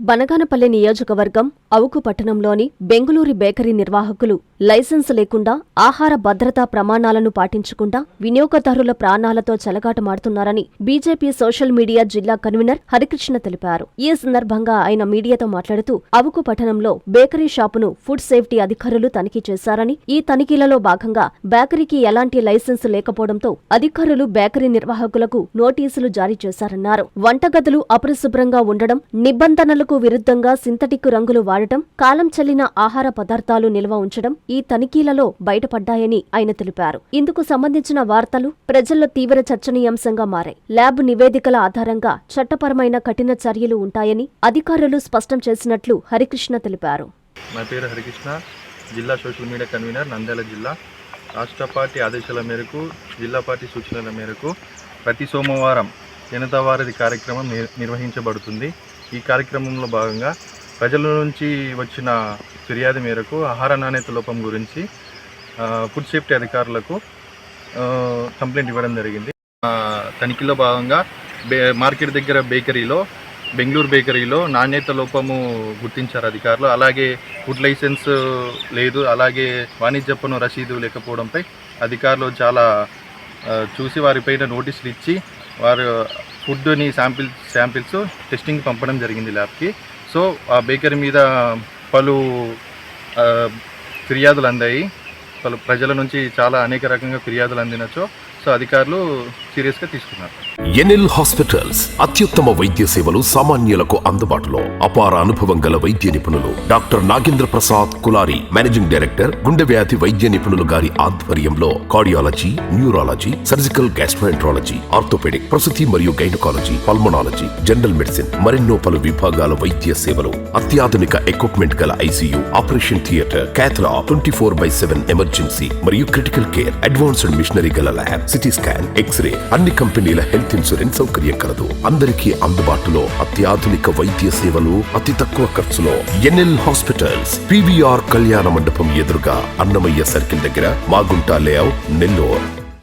బనగానపల్లె నియోజకవర్గం అవుకు పట్టణంలోని బెంగుళూరు బేకరీ నిర్వాహకులు లైసెన్స్ లేకుండా ఆహార భద్రతా ప్రమాణాలను పాటించకుండా వినియోగదారుల ప్రాణాలతో చెలగాటమాడుతున్నారని బీజేపీ సోషల్ మీడియా జిల్లా కన్వీనర్ హరికృష్ణ తెలిపారు. ఈ సందర్భంగా ఆయన మీడియాతో మాట్లాడుతూ అవుకు పట్టణంలో బేకరీ షాపును ఫుడ్ సేఫ్టీ అధికారులు తనిఖీ చేశారని, ఈ తనిఖీలలో భాగంగా బేకరీకి ఎలాంటి లైసెన్స్ లేకపోవడంతో అధికారులు బేకరీ నిర్వాహకులకు నోటీసులు జారీ చేశారన్నారు. వంటగదులు అపరిశుభ్రంగా ఉండడం, నిబంధనలకు విరుద్ధంగా సింథటిక్ రంగులు వాడటం, కాలం చెల్లిన ఆహార పదార్థాలు నిల్వ ఉంచడం ఈ తనిఖీలలో బయటపడ్డాయని ఆయన తెలిపారు. ఇందుకు సంబంధించిన వార్తలు ప్రజల్లో తీవ్ర చర్చనీయాంశంగా మారాయి. ల్యాబ్ నివేదికల ఆధారంగా చట్టపరమైన కఠిన చర్యలు ఉంటాయని అధికారులు స్పష్టం చేసినట్లు హరికృష్ణ తెలిపారు. నా పేరు హరికృష్ణ, జిల్లా సోషల్ మీడియా కన్వీనర్, నంద్యాల జిల్లా. రాష్ట్ర పార్టీ ఆదేశాల మేరకు, జిల్లా పార్టీ సూచనల మేరకు ప్రతి సోమవారం జనతా వారధి కార్యక్రమం నిర్వహించబడుతుంది. ఈ కార్యక్రమంలో భాగంగా ప్రజల నుంచి వచ్చిన ఫిర్యాదు మేరకు ఆహార నాణ్యత లోపం గురించి ఫుడ్ సేఫ్టీ అధికారులకు కంప్లైంట్ ఇవ్వడం జరిగింది. తనిఖీలో భాగంగా మార్కెట్ దగ్గర బెంగళూరు బేకరీలో నాణ్యత లోపము గుర్తించారు అధికారులు. అలాగే ఫుడ్ లైసెన్స్ లేదు, అలాగే వాణిజ్య పన్ను రసీదు లేకపోవడంపై అధికారులు చాలా చూసి వారిపైన నోటీసులు ఇచ్చి వారు ఫుడ్ని శాంపిల్స్ టెస్టింగ్ పంపడం జరిగింది ల్యాబ్కి. సో ఆ బేకరీ మీద పలు ఫిర్యాదులు అందాయి. పలు ప్రజల నుంచి చాలా అనేక రకంగా ఫిర్యాదులు అందినచో సో అధికారులు సీరియస్గా తీసుకున్నారు. ఎన్ఎల్ హాస్పిటల్స్ అత్యుత్తమ వైద్య సేవలు సామాన్యులకు అందుబాటులో. అపార అనుభవం గల వైద్య నిపుణులు doctor Nagendra Prasad Kulari, managing director, గుండె వ్యాధి వైద్య నిపుణులు గారి ఆధ్వర్యంలో cardiology, neurology, surgical gastroenterology, orthopaedic, ప్రసూతి మరియు గైనకాలజీ, పల్మనాలజీ, జనరల్ మెడిసిన్ మరెన్నో పలు విభాగాల వైద్య సేవలు. అత్యాధునిక ఎక్విప్మెంట్ గల ఐసీయూ, ఆపరేషన్ థియేటర్, క్యాథ్లా, 24/7 ఎమర్జెన్సీ మరియు క్రిటికల్ కేర్, అడ్వాన్స్డ్ మిషనరీ గల ల్యాబ్, సిటీ స్కాన్, ఎక్స్రే, అన్ని కంపెనీల హెల్త్ ఇన్సూరెన్స్ సౌకర్యం కలదు. అందరికీ అందుబాటులో అత్యాధునిక వైద్య సేవలు అతి తక్కువ ఖర్చులో. ఎన్ఎల్ హాస్పిటల్స్, PVR కళ్యాణ మండపం ఎదురుగా, అన్నమయ్య సర్కిల్ దగ్గర, మాగుంట లేఅవుట్, నెల్లూరు.